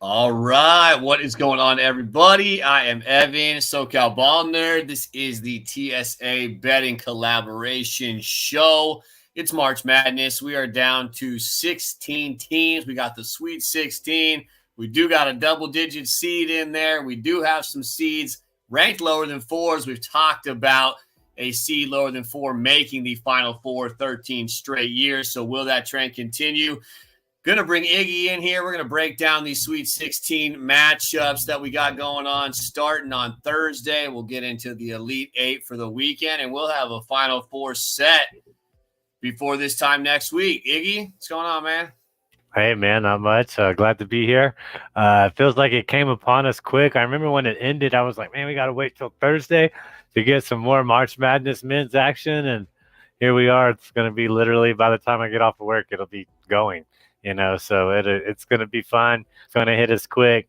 All right, what is going on, everybody? I am Evan, SoCal Ball Nerd. This is the TSA Betting Collaboration Show. It's March Madness. We are down to 16 teams. We got the Sweet 16. We do got a double-digit seed in there. We do have some seeds ranked lower than fours. We've talked about a seed lower than four making the Final Four 13 straight years. So will that trend continue? Going to bring Iggy in here. We're going to break down these Sweet 16 matchups that we got going on starting on Thursday. We'll get into the Elite Eight for the weekend, and we'll have a Final Four set before this time next week. Iggy, what's going on, man? Hey, man, not much. Glad to be here. It feels like it came upon us quick. I remember when it ended, I was like, man, we got to wait till Thursday to get some more March Madness men's action. And here we are. It's going to be literally by the time I get off of work, it'll be going. So it's going to be fun. It's going to hit us quick.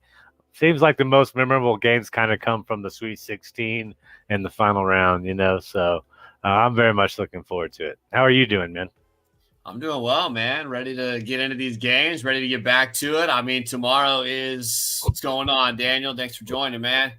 Seems like the most memorable games kind of come from the Sweet 16 and the final round, So I'm very much looking forward to it. How are you doing, man? I'm doing well, man. Ready to get into these games, ready to get back to it. I mean, tomorrow is what's going on, Daniel. Thanks for joining, man.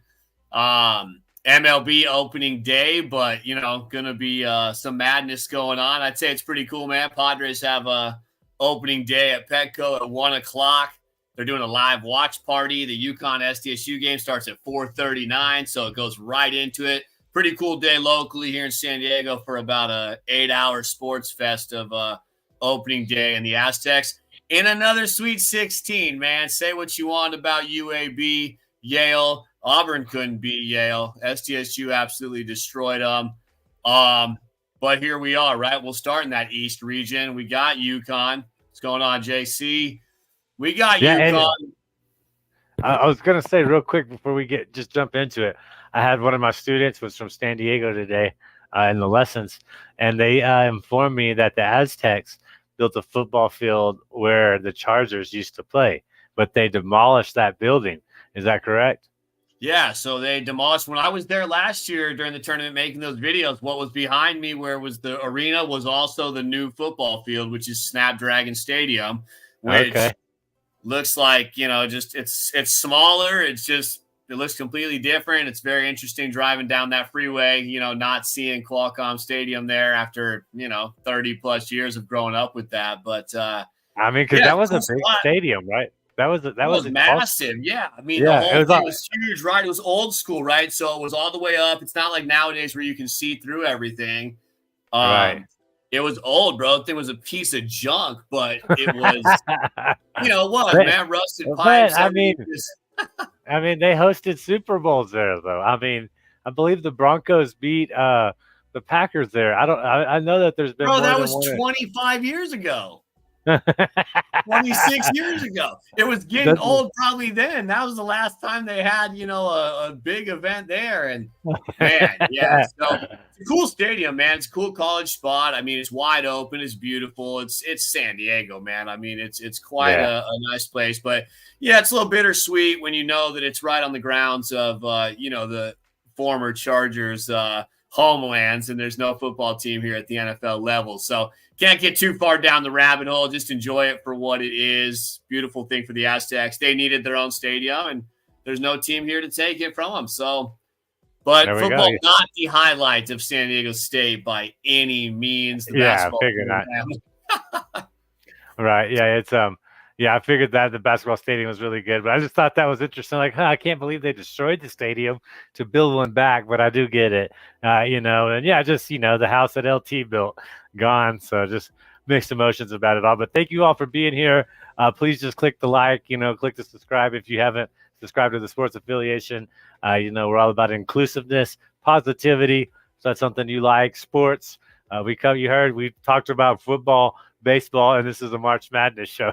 MLB opening day, but, going to be some madness going on. I'd say it's pretty cool, man. Padres have a opening day at Petco at 1 o'clock. They're doing a live watch party. The UConn SDSU game starts at 4:39, so it goes right into it. Pretty cool day locally here in San Diego for about a 8-hour sports fest of opening day and the Aztecs. In another Sweet 16, man. Say what you want about UAB, Yale. Auburn couldn't beat Yale. SDSU absolutely destroyed them. But here we are, right? We'll start in that East region. We got UConn. What's going on, JC? We got UConn. I was going to say real quick before we just jump into it. I had one of my students was from San Diego today in the lessons, and they informed me that the Aztecs built a football field where the Chargers used to play, but they demolished that building. Is that correct? Yeah, so they demolished. When I was there last year during the tournament making those videos, what was behind me where was the arena was also the new football field, which is Snapdragon Stadium, which looks like, just it's smaller. It looks completely different. It's very interesting driving down that freeway, not seeing Qualcomm Stadium there after, 30 plus years of growing up with that. But because that was a big stadium, right? That was massive. Yeah. I mean, the whole thing was huge, right? It was old school, right? So it was all the way up. It's not like nowadays where you can see through everything. Right. It was old, bro. It was a piece of junk, but it was, man, rusted pipes. I mean, they hosted Super Bowls there, though. I mean, I believe the Broncos beat the Packers there. I know that there's been Bro, that was 25 years ago. 26 years ago. It was getting old probably then. That was the last time they had, a big event there. And man, yeah. So it's a cool stadium, man. It's a cool college spot. I mean, it's wide open. It's beautiful. It's San Diego, man. I mean, it's quite a nice place. But yeah, it's a little bittersweet when you know that it's right on the grounds of the former Chargers homelands, and there's no football team here at the NFL level. So can't get too far down the rabbit hole. Just enjoy it for what it is. Beautiful thing for the Aztecs. They needed their own stadium, and there's no team here to take it from them. So, but football not the highlight of San Diego State by any means. I figured that. Right. Yeah. It's I figured that the basketball stadium was really good, but I just thought that was interesting. Like, I can't believe they destroyed the stadium to build one back, but I do get it, and just, the house that LT built gone. So just mixed emotions about it all, but thank you all for being here. Please just click the like, click the subscribe. If you haven't subscribed to the Sports Affiliation, we're all about inclusiveness, positivity. So that's something you like, sports. We talked about football, baseball, and this is a March Madness show.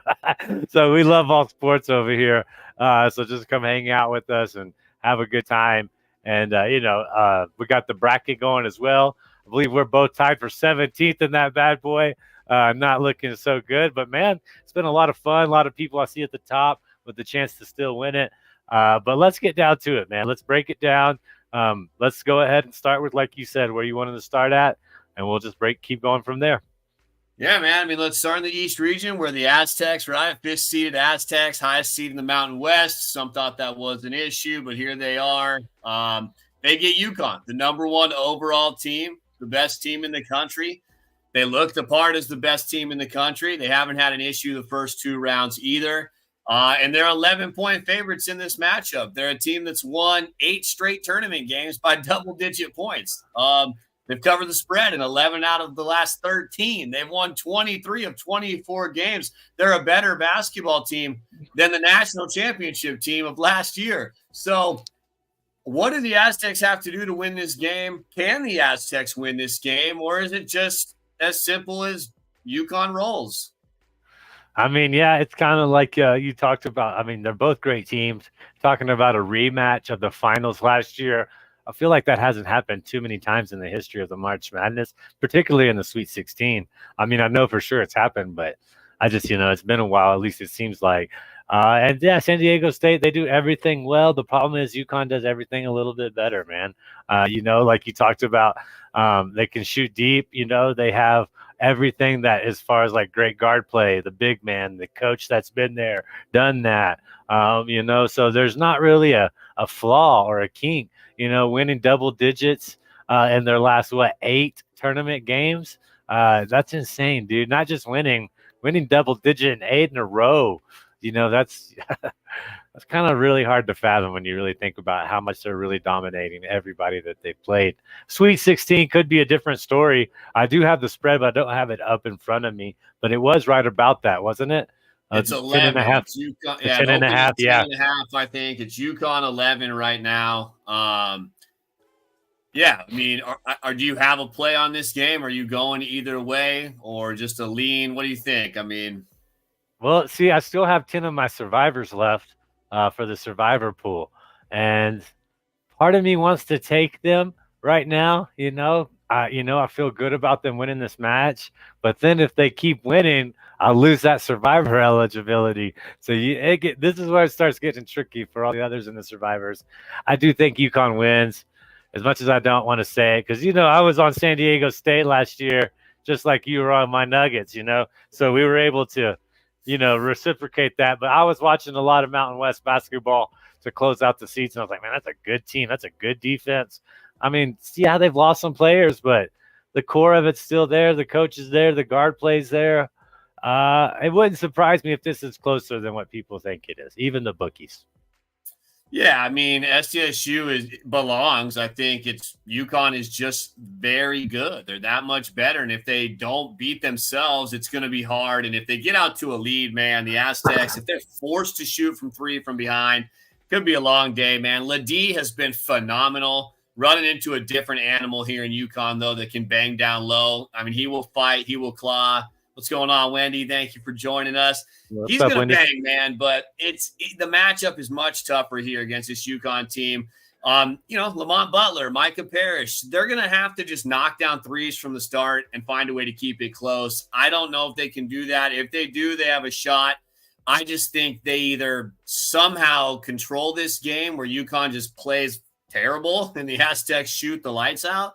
So we love all sports over here. So just come hang out with us and have a good time. And, we got the bracket going as well. I believe we're both tied for 17th in that bad boy. Not looking so good, but man, it's been a lot of fun. A lot of people I see at the top with the chance to still win it. But let's get down to it, man. Let's break it down. Let's go ahead and start with, like you said, where you wanted to start at, and we'll just keep going from there. Yeah, man. I mean, let's start in the East region where the Aztecs, right? Fifth seeded Aztecs, highest seed in the Mountain West. Some thought that was an issue, but here they are. They get UConn, the number one overall team, the best team in the country. They look the part as the best team in the country. They haven't had an issue the first two rounds either. And they're 11-point favorites in this matchup. They're a team that's won 8 straight tournament games by double-digit points. They've covered the spread in 11 out of the last 13. They've won 23 of 24 games. They're a better basketball team than the national championship team of last year. So what do the Aztecs have to do to win this game? Can the Aztecs win this game, or is it just as simple as UConn rolls? I mean, yeah, it's kind of like you talked about. I mean, they're both great teams. Talking about a rematch of the finals last year, I feel like that hasn't happened too many times in the history of the March Madness, particularly in the Sweet 16. I mean, I know for sure it's happened, but I just, it's been a while, at least it seems like. And yeah, San Diego State, they do everything well. The problem is UConn does everything a little bit better, man. Like you talked about, they can shoot deep. They have everything that, as far as like great guard play, the big man, the coach that's been there, done that. So there's not really a flaw or a kink. Winning double digits in their last 8 tournament games. That's insane, dude. Not just winning double digit in 8 in a row. That's that's kind of really hard to fathom when you really think about how much they're really dominating everybody that they've played. Sweet 16 could be a different story. I do have the spread, but I don't have it up in front of me. But it was right about that, wasn't it? It's 11. 10.5. It's UConn, 10.5. Yeah. 10.5, I think. It's UConn 11 right now. Yeah, I mean, do you have a play on this game? Are you going either way or just a lean? What do you think? I mean, well, see, I still have 10 of my survivors left for the survivor pool. And part of me wants to take them right now. I feel good about them winning this match. But then if they keep winning, I'll lose that survivor eligibility. So this is where it starts getting tricky for all the others in the survivors. I do think UConn wins, as much as I don't want to say it, because, I was on San Diego State last year, just like you were on my Nuggets, So we were able to, reciprocate that. But I was watching a lot of Mountain West basketball to close out the season. I was like, man, that's a good team. That's a good defense. I mean, yeah, they've lost some players, but the core of it's still there. The coach is there. The guard plays there. It wouldn't surprise me if this is closer than what people think it is, even the bookies. Yeah, I mean, SDSU belongs. I think UConn is just very good. They're that much better. And if they don't beat themselves, it's going to be hard. And if they get out to a lead, man, the Aztecs, if they're forced to shoot from 3 from behind, could be a long day, man. Ladie has been phenomenal. Running into a different animal here in UConn, though, that can bang down low. I mean, he will fight. He will claw. What's going on, Wendy? Thank you for joining us. He's going to bang, man, but the matchup is much tougher here against this UConn team. Lamont Butler, Micah Parrish, they're going to have to just knock down threes from the start and find a way to keep it close. I don't know if they can do that. If they do, they have a shot. I just think they either somehow control this game where UConn just plays terrible and the Aztecs shoot the lights out,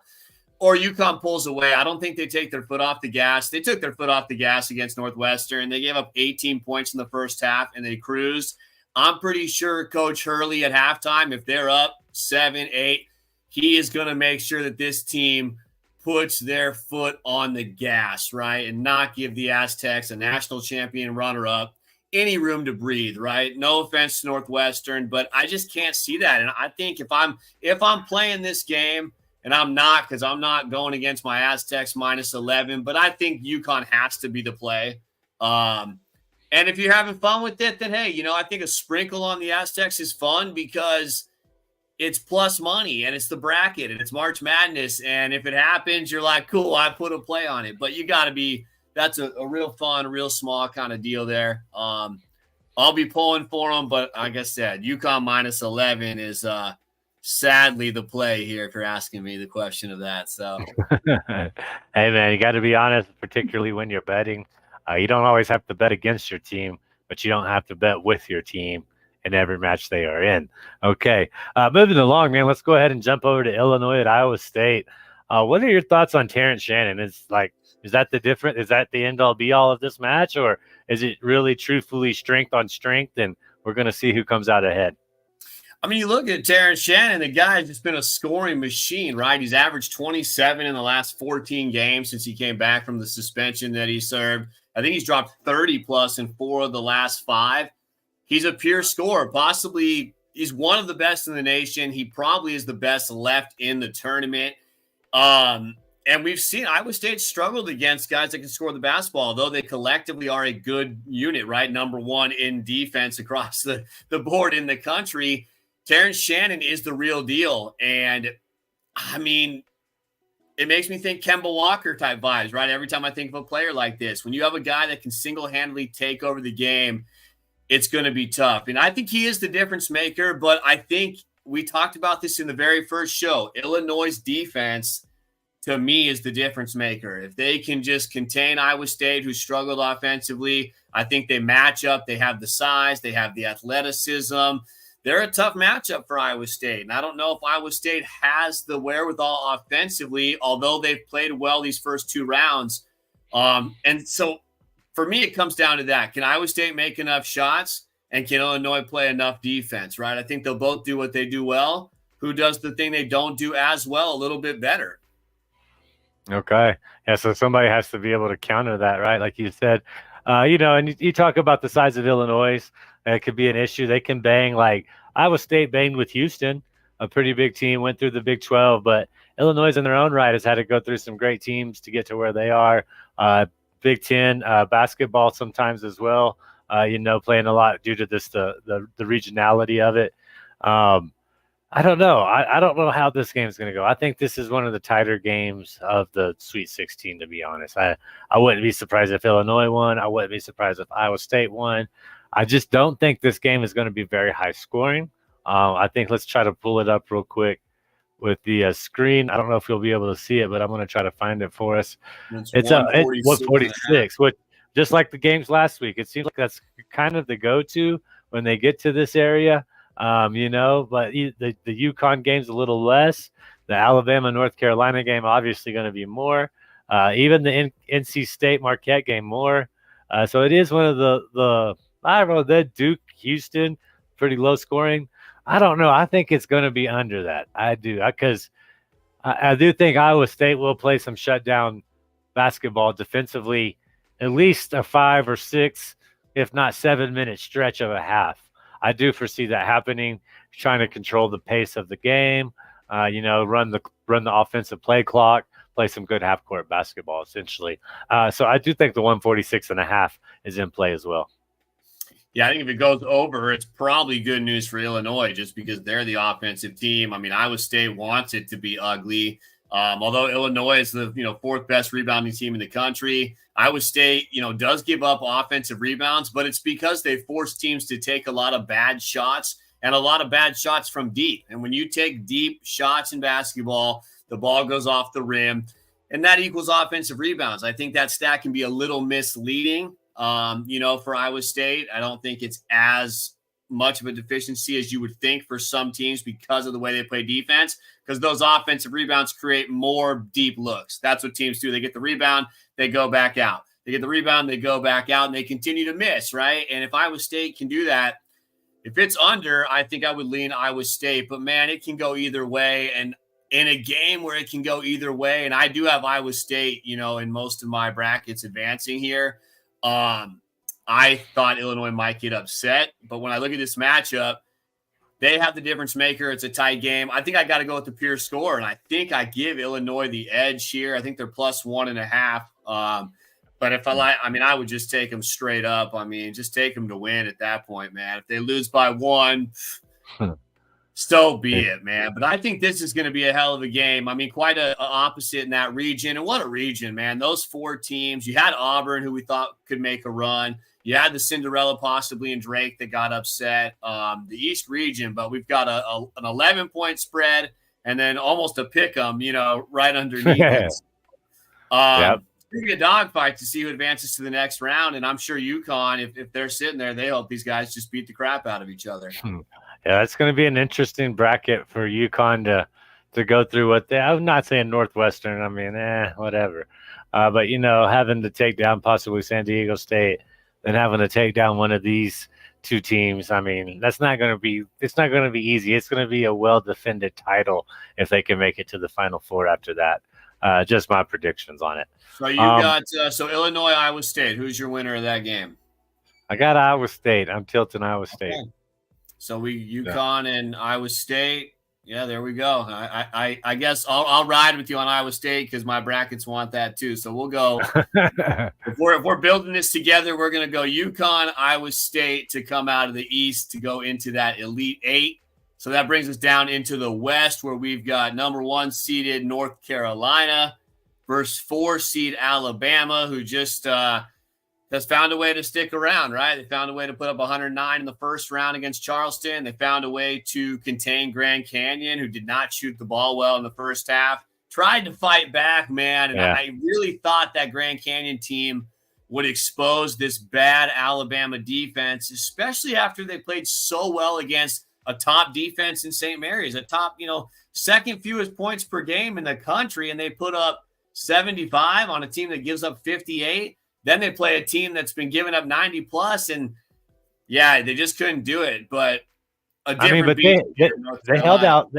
or UConn pulls away. I don't think they take their foot off the gas. They took their foot off the gas against Northwestern. They gave up 18 points in the first half, and they cruised. I'm pretty sure Coach Hurley at halftime, if they're up 7-8, he is going to make sure that this team puts their foot on the gas, right, and not give the Aztecs, a national champion runner-up, any room to breathe, right? No offense to Northwestern, but I just can't see that. And I think if I'm playing this game, and I'm not, because I'm not going against my Aztecs minus 11, but I think UConn has to be the play. And if you're having fun with it, then, hey, I think a sprinkle on the Aztecs is fun because it's plus money and it's the bracket and it's March Madness. And if it happens, you're like, cool, I put a play on it. But you got to be – that's a real fun, real small kind of deal there. I'll be pulling for them, but like I said, UConn minus 11 is sadly the play here if you're asking me the question of that. So hey man, you got to be honest, particularly when you're betting. You don't always have to bet against your team, but you don't have to bet with your team in every match they are in. Okay, moving along, man, let's go ahead and jump over to Illinois at Iowa State. What are your thoughts on Terrence Shannon? Is that the end all be all of this match, or is it really truthfully strength on strength, and we're going to see who comes out ahead? I mean, you look at Terrence Shannon, the guy's just been a scoring machine, right? He's averaged 27 in the last 14 games since he came back from the suspension that he served. I think he's dropped 30 plus in 4 of the last 5. He's a pure scorer. Possibly he's one of the best in the nation. He probably is the best left in the tournament. And we've seen Iowa State struggled against guys that can score the basketball, though they collectively are a good unit, right? Number 1 in defense across the board in the country. Terrence Shannon is the real deal. And, I mean, it makes me think Kemba Walker type vibes, right? Every time I think of a player like this, when you have a guy that can single-handedly take over the game, it's going to be tough. And I think he is the difference maker, but I think we talked about this in the very first show. Illinois' defense, to me, is the difference maker. If they can just contain Iowa State, who struggled offensively, I think they match up. They have the size. They have the athleticism. They're a tough matchup for Iowa State. And I don't know if Iowa State has the wherewithal offensively, although they've played well these first 2 rounds. And so for me, it comes down to that. Can Iowa State make enough shots, and can Illinois play enough defense, right? I think they'll both do what they do well. Who does the thing they don't do as well a little bit better? Okay. Yeah, so somebody has to be able to counter that, right? Like you said, and you talk about the size of Illinois. It could be an issue. They can bang, like Iowa State banged with Houston, a pretty big team, went through the Big 12, but Illinois in their own right has had to go through some great teams to get to where they are. Big Ten basketball sometimes as well, playing a lot due to the regionality of it. I don't know. I don't know how this game is going to go. I think this is one of the tighter games of the Sweet 16, to be honest. I wouldn't be surprised if Illinois won. I wouldn't be surprised if Iowa State won. I just don't think this game is going to be very high scoring. I think let's try to pull it up real quick with the screen. I don't know if you'll be able to see it, but I'm going to try to find it for us. It's 146, which just like the games last week, it seems like that's kind of the go-to when they get to this area. But the UConn game's a little less. The Alabama North Carolina game obviously going to be more. Even the NC State Marquette game more. So it is one of the I don't know, the Duke Houston pretty low scoring. I don't know. I think it's going to be under that. I do, because I do think Iowa State will play some shutdown basketball defensively, at least a 5 or 6, if not 7-minute stretch of a half. I do foresee that happening, trying to control the pace of the game, run the offensive play clock, play some good half-court basketball, essentially. So I do think the 146.5 is in play as well. Yeah, I think if it goes over, it's probably good news for Illinois just because they're the offensive team. I mean, Iowa State wants it to be ugly. Although Illinois is the 4th best rebounding team in the country, Iowa State does give up offensive rebounds, but it's because they force teams to take a lot of bad shots and a lot of bad shots from deep. And when you take deep shots in basketball, the ball goes off the rim, and that equals offensive rebounds. I think that stat can be a little misleading. For Iowa State, I don't think it's as much of a deficiency as you would think for some teams because of the way they play defense, because those offensive rebounds create more deep looks. That's what teams do. They get the rebound, they go back out. They get the rebound, they go back out, and they continue to miss, right? And if Iowa State can do that, if it's under, I think I would lean Iowa State. But, man, it can go either way. And in a game where it can go either way, and I do have Iowa State, in most of my brackets advancing here, I thought Illinois might get upset, but when I look at this matchup, they have the difference maker. It's a tight game. I think I got to go with the pure score, and I think I give Illinois the edge here. I think they're plus 1.5. But if I would just take them straight up. I mean, just take them to win at that point, man. If they lose by 1, so be it, man. But I think this is going to be a hell of a game. I mean, quite a opposite in that region. And what a region, man. Those 4 teams. You had Auburn, who we thought could make a run. You had the Cinderella possibly and Drake that got upset. The East region, but we've got an 11-point spread and then almost a pick 'em, right underneath it. It's going to be a dogfight to see who advances to the next round. And I'm sure UConn, if they're sitting there, they hope these guys just beat the crap out of each other. Yeah, it's going to be an interesting bracket for UConn to go through what I'm not saying Northwestern. I mean, whatever. But having to take down possibly San Diego State, then having to take down one of these two teams. I mean, it's not going to be easy. It's going to be a well-defended title if they can make it to the Final Four after that. Just my predictions on it. So you got Illinois, Iowa State. Who's your winner of that game? I got Iowa State. I'm tilting Iowa State. Okay. So UConn and Iowa State. Yeah, there we go. I guess I'll ride with you on Iowa State because my brackets want that too. So we'll go. if we're building this together, we're going to go UConn, Iowa State to come out of the East to go into that Elite Eight. So that brings us down into the West where we've got number 1 seeded North Carolina versus 4 seed Alabama, who just has found a way to stick around, right? They found a way to put up 109 in the first round against Charleston. They found a way to contain Grand Canyon, who did not shoot the ball well in the first half. Tried to fight back, man, and I really thought that Grand Canyon team would expose this bad Alabama defense, especially after they played so well against a top defense in St. Mary's, a top, second fewest points per game in the country, and they put up 75 on a team that gives up 58. Then they play a team that's been giving up 90 plus, and they just couldn't do it. But they held out.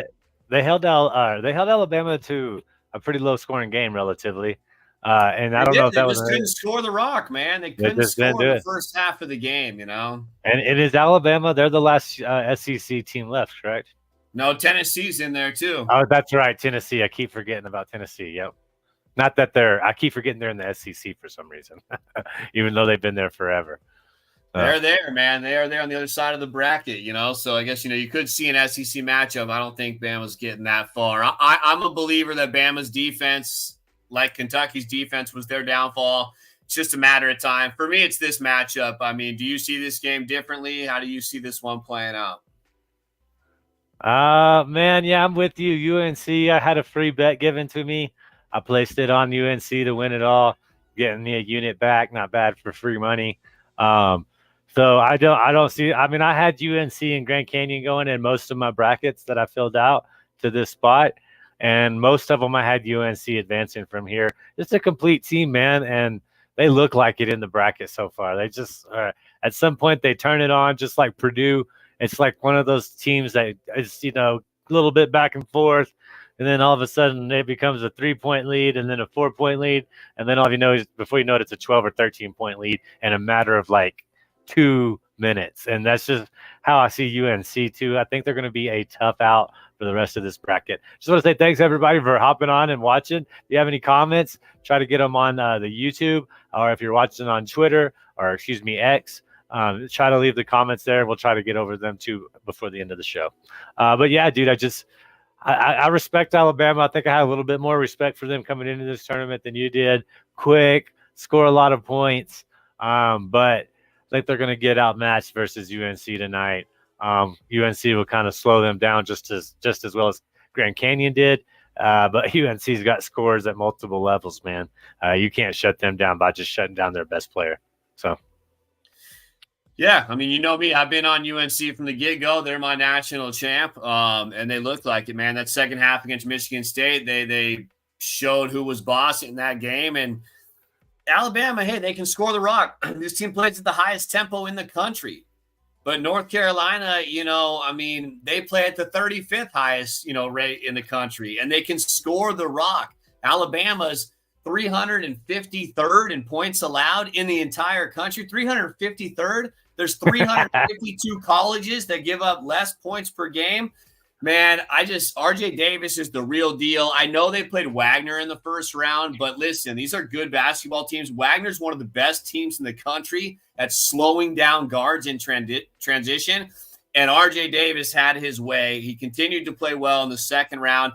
They held Alabama to a pretty low scoring game relatively. And I don't know if that was. They just couldn't score the rock, man. They couldn't score in the first half of the game, And it is Alabama. They're the last SEC team left, correct? No, Tennessee's in there too. Oh, that's right, Tennessee. I keep forgetting about Tennessee. Yep. Not that I keep forgetting they're in the SEC for some reason, even though they've been there forever. They're there, man. They are there on the other side of the bracket, So I guess, you could see an SEC matchup. I don't think Bama's getting that far. I'm a believer that Bama's defense, like Kentucky's defense, was their downfall. It's just a matter of time. For me, it's this matchup. I mean, do you see this game differently? How do you see this one playing out? Man, yeah, I'm with you. UNC, I had a free bet given to me. I placed it on UNC to win it all, getting me a unit back. Not bad for free money. So I don't see. I mean, I had UNC and Grand Canyon going in most of my brackets that I filled out to this spot, and most of them I had UNC advancing from here. It's a complete team, man, and they look like it in the bracket so far. They just at some point they turn it on, just like Purdue. It's like one of those teams that is a little bit back and forth. And then all of a sudden it becomes a 3-point lead and then a 4-point lead. And then all you know is before you know it, it's a 12 or 13-point lead in a matter of like 2 minutes. And that's just how I see UNC too. I think they're going to be a tough out for the rest of this bracket. Just want to say thanks everybody for hopping on and watching. If you have any comments, try to get them on the YouTube, or if you're watching on Twitter or X, try to leave the comments there. We'll try to get over them too before the end of the show. But yeah, dude, I respect Alabama. I think I had a little bit more respect for them coming into this tournament than you did. Quick, score a lot of points, but I think they're going to get outmatched versus UNC tonight. UNC will kind of slow them down just as well as Grand Canyon did, but UNC's got scores at multiple levels, man. You can't shut them down by just shutting down their best player. So. Yeah, I mean, you know me. I've been on UNC from the get-go. They're my national champ, and they look like it, man. That second half against Michigan State, they showed who was boss in that game. And Alabama, hey, they can score the rock. This team plays at the highest tempo in the country. But North Carolina, they play at the 35th highest, rate in the country, and they can score the rock. Alabama's 353rd in points allowed in the entire country. 353rd. There's 352 colleges that give up less points per game. Man, RJ Davis is the real deal. I know they played Wagner in the first round, but listen, these are good basketball teams. Wagner's one of the best teams in the country at slowing down guards in transition. And RJ Davis had his way. He continued to play well in the second round.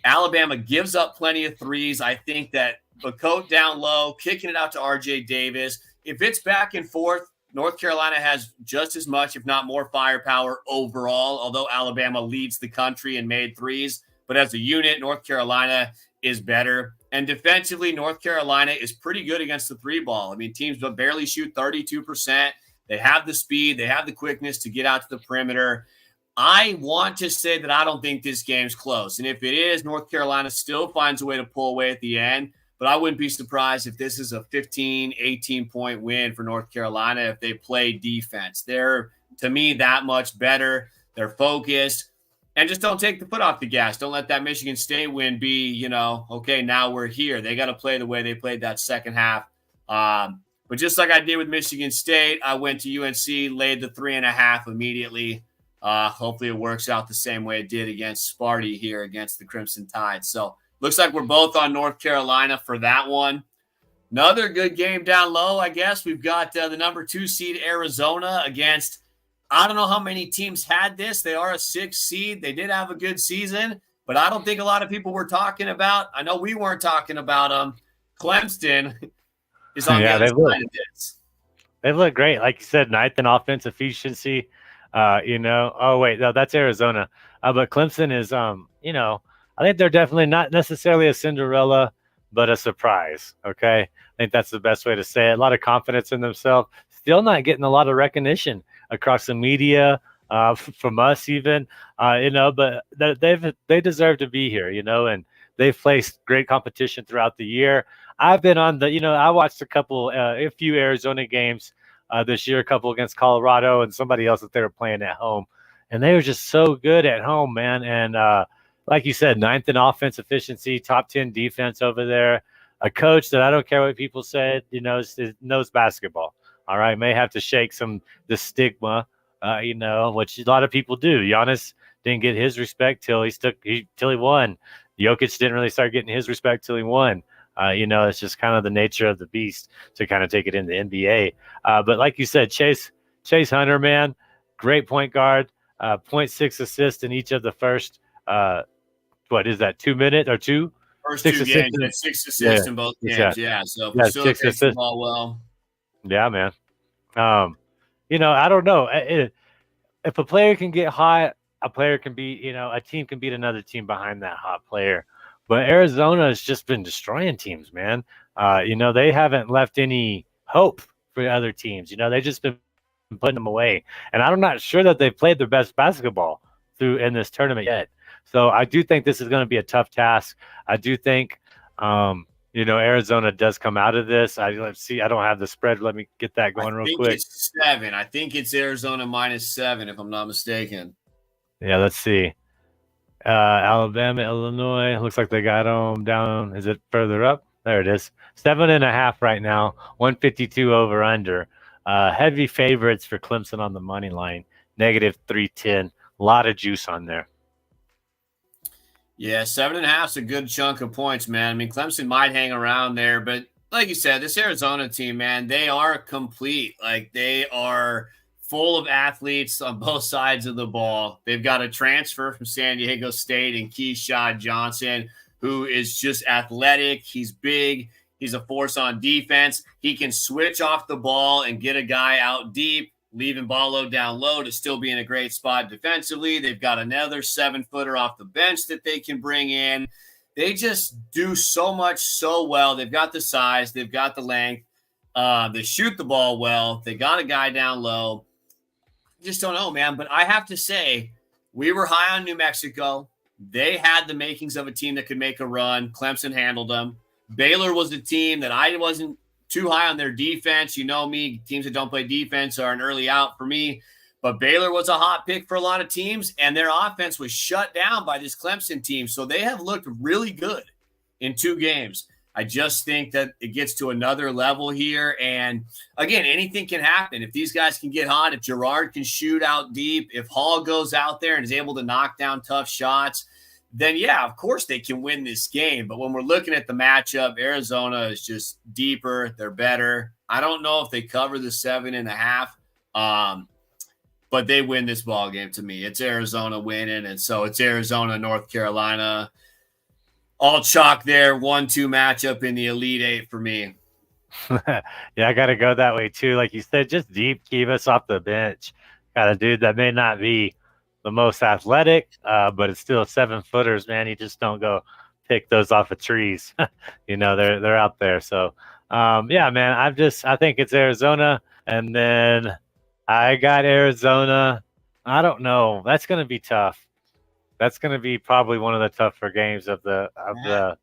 Alabama gives up plenty of threes. I think that Bacote down low, kicking it out to RJ Davis. If it's back and forth, North Carolina has just as much, if not more, firepower overall, although Alabama leads the country in made threes. But as a unit, North Carolina is better. And defensively, North Carolina is pretty good against the three ball. I mean, teams barely shoot 32%. They have the speed. They have the quickness to get out to the perimeter. I want to say that I don't think this game's close. And if it is, North Carolina still finds a way to pull away at the end. But I wouldn't be surprised if this is a 15, 18-point win for North Carolina if they play defense. They're, to me, that much better. They're focused. And just don't take the foot off the gas. Don't let that Michigan State win be, okay, now we're here. They got to play the way they played that second half. But just like I did with Michigan State, I went to UNC, laid the 3.5 immediately. Hopefully it works out the same way it did against Sparty here against the Crimson Tide. So looks like we're both on North Carolina for that one. Another good game down low, I guess. We've got the number 2 seed Arizona against, I don't know how many teams had this. They are a 6 seed. They did have a good season, but I don't think a lot of people were talking about. I know we weren't talking about them. Clemson is on the other side of this. They've looked great. Like you said, 9th in offense efficiency. Oh, wait, no, that's Arizona. But Clemson is, I think they're definitely not necessarily a Cinderella, but a surprise. Okay. I think that's the best way to say it. A lot of confidence in themselves. Still not getting a lot of recognition across the media, from us even, but they deserve to be here, and they've faced great competition throughout the year. I've been on I watched a few Arizona games this year, a couple against Colorado and somebody else that they were playing at home. And they were just so good at home, man. And like you said, 9th in offense efficiency, top 10 defense over there. A coach that I don't care what people said, knows basketball. All right, may have to shake the stigma, which a lot of people do. Giannis didn't get his respect till he won. Jokic didn't really start getting his respect till he won. It's just kind of the nature of the beast to kind of take it into NBA. But like you said, Chase Hunter, man, great point guard, 0.6 assists in each of the first, what is that, 2 minutes or two? First 2 games, had 6 assists in both games. Yeah, so facilitates the ball well. Yeah, man. I don't know. If a player can get hot, a player can be, a team can beat another team behind that hot player. But Arizona has just been destroying teams, man. They haven't left any hope for other teams. They've just been putting them away. And I'm not sure that they've played their best basketball in this tournament yet. So I do think this is going to be a tough task. I do think, Arizona does come out of this. Let's see. I don't have the spread. Let me get that going real quick. It's 7. I think it's Arizona -7, if I'm not mistaken. Yeah, let's see. Alabama, Illinois. Looks like they got them down. Is it further up? There it is. 7.5 right now. 152 over under. Heavy favorites for Clemson on the money line. -310. A lot of juice on there. Yeah, 7.5 is a good chunk of points, man. I mean, Clemson might hang around there, but like you said, this Arizona team, man, they are complete. Like, they are full of athletes on both sides of the ball. They've got a transfer from San Diego State and Keyshawn Johnson, who is just athletic. He's big. He's a force on defense. He can switch off the ball and get a guy out deep, leaving Ballo down low to still be in a great spot defensively. They've got another 7-footer off the bench that they can bring in. They just do so much so well. They've got the size. They've got the length. They shoot the ball well. They got a guy down low. Just don't know, man. But I have to say, we were high on New Mexico. They had the makings of a team that could make a run. Clemson handled them. Baylor was a team that I wasn't too high on their defense. You know me, teams that don't play defense are an early out for me. But Baylor was a hot pick for a lot of teams, and their offense was shut down by this Clemson team. So they have looked really good in 2 games. I just think that it gets to another level here. And again, anything can happen. If these guys can get hot, if Gerard can shoot out deep, if Hall goes out there and is able to knock down tough shots, then yeah, of course they can win this game. But when we're looking at the matchup, Arizona is just deeper. They're better. I don't know if they cover the 7.5, but they win this ball game to me. It's Arizona winning, and so it's Arizona, North Carolina. All chalk there, 1-2 matchup in the Elite Eight for me. Yeah, I got to go that way too. Like you said, just deep, keep us off the bench. Got a dude that may not be the most athletic, but it's still 7-footers, man. You just don't go pick those off of trees. They're out there. So, yeah, man, I think it's Arizona, and then I got Arizona I don't know. That's going to be tough. That's going to be probably one of the tougher games of Yeah. the.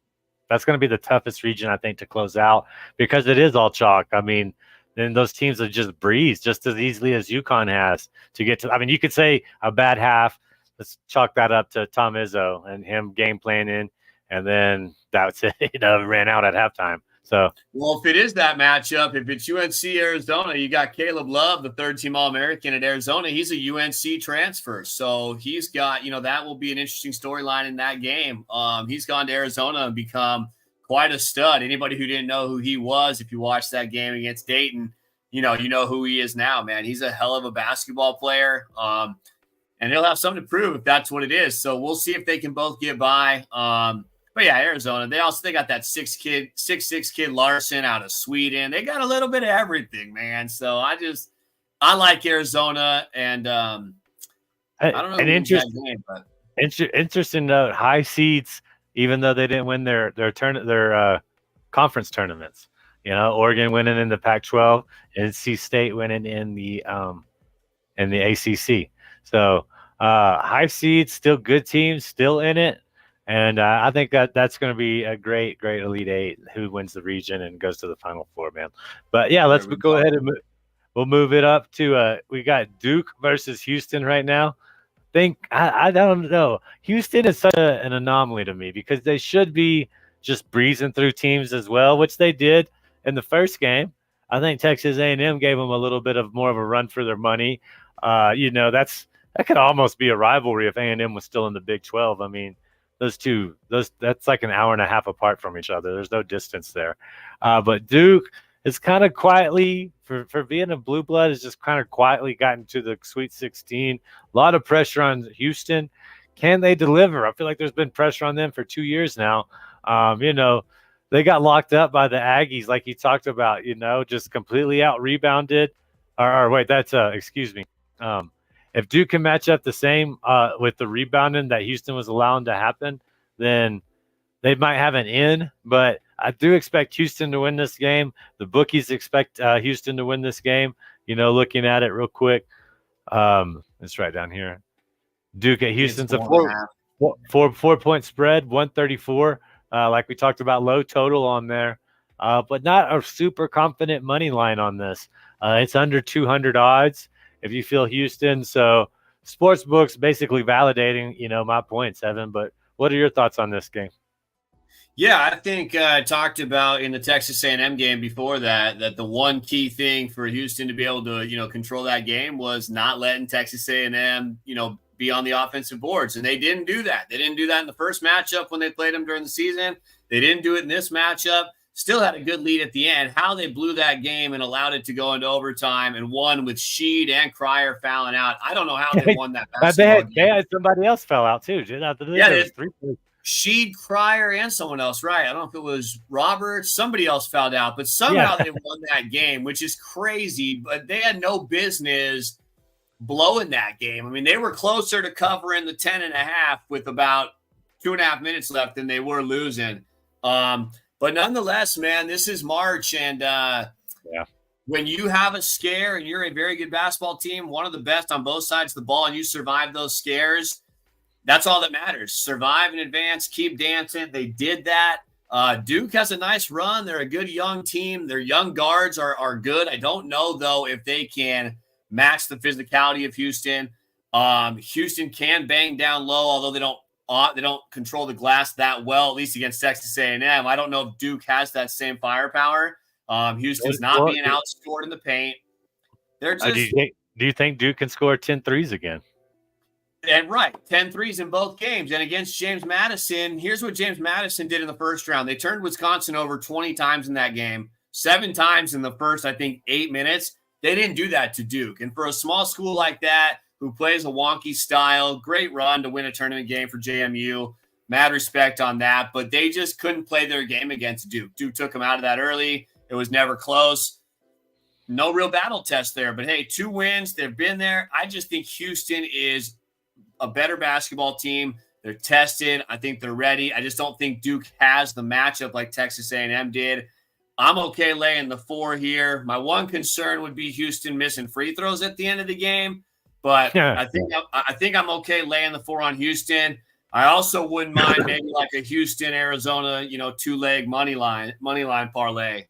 That's going to be the toughest region I think to close out because it is all chalk. I mean, then those teams have just breezed just as easily as UConn has to get to. I mean, you could say a bad half. Let's chalk that up to Tom Izzo and him game planning, and then that's it. Ran out at halftime. So, Well, if it is that matchup, if it's UNC Arizona, you got Caleb Love, the third-team All-American at Arizona. He's a UNC transfer, so he's got that will be an interesting storyline in that game. He's gone to Arizona and become quite a stud. Anybody who didn't know who he was, if you watched that game against Dayton, you know who he is now. Man, he's a hell of a basketball player, and he'll have something to prove if that's what it is. So we'll see if they can both get by. But yeah, Arizona. They got that 6'6" kid Larson out of Sweden. They got a little bit of everything, man. So I like Arizona, and I don't know an who wins that game, but interesting note: high seeds, even though they didn't win their conference tournaments. Oregon winning in the Pac-12, NC State winning in the ACC. So high seeds, still good teams, still in it. And I think that's going to be a great Elite Eight who wins the region and goes to the Final Four, man. But yeah, let's go ahead and we'll move it up to we got Duke versus Houston right now. I don't know. Houston is such an anomaly to me because they should be just breezing through teams as well, which they did in the first game. I think Texas A&M gave them a little bit of more of a run for their money. That could almost be a rivalry if A&M was still in the Big 12. I mean, that's like an hour and a half apart from each other. There's no distance there. But Duke is kind of quietly, for being a blue blood, has just kind of quietly gotten to the Sweet 16. A lot of pressure on Houston. Can they deliver? I feel like there's been pressure on them for 2 years now. They got locked up by the Aggies, like you talked about, just completely out rebounded. Or wait, that's excuse me. If Duke can match up the same with the rebounding that Houston was allowing to happen, then they might have an in. But I do expect Houston to win this game. The bookies expect Houston to win this game. Looking at it real quick, it's right down here. Duke at Houston's a 4-point spread, 134. Like we talked about, low total on there, but not a super confident money line on this. It's under 200 odds if you feel Houston. So sports books basically validating, my points, Evan. But what are your thoughts on this game? Yeah, I think I talked about in the Texas A&M game before that the one key thing for Houston to be able to, control that game was not letting Texas A&M, be on the offensive boards. And they didn't do that. They didn't do that in the first matchup when they played them during the season. They didn't do it in this matchup. Still had a good lead at the end. How they blew that game and allowed it to go into overtime and won with Sheed and Cryer fouling out. I don't know how they won that basketball game. They had somebody else fell out too. Yeah, Sheed, Cryer, and someone else, right? I don't know if it was Robert. Somebody else fouled out, but somehow they won that game, which is crazy. But they had no business blowing that game. I mean, they were closer to covering the 10.5 with about 2.5 minutes left than they were losing. But nonetheless, man, this is March, and when you have a scare and you're a very good basketball team, one of the best on both sides of the ball, and you survive those scares, that's all that matters. Survive and advance, keep dancing. They did that. Duke has a nice run. They're a good young team. Their young guards are good. I don't know, though, if they can match the physicality of Houston. Houston can bang down low, although they don't control the glass that well, at least against Texas A&M. I don't know if Duke has that same firepower. Houston's not being outscored in the paint. They're just. Do you think Duke can score 10 threes again? And right, 10 threes in both games. And against James Madison, here's what James Madison did in the first round. They turned Wisconsin over 20 times in that game, 7 times in the first, 8 minutes. They didn't do that to Duke. And for a small school like that, who plays a wonky style, great run to win a tournament game for JMU. Mad respect on that. But they just couldn't play their game against Duke. Duke took them out of that early. It was never close. No real battle test there. But, hey, 2 wins. They've been there. I just think Houston is a better basketball team. They're tested. I think they're ready. I just don't think Duke has the matchup like Texas A&M did. I'm okay laying the 4 here. My one concern would be Houston missing free throws at the end of the game. but Yeah. I think I'm okay laying the 4 on Houston. I also wouldn't mind maybe like a Houston, Arizona, 2-leg money line parlay.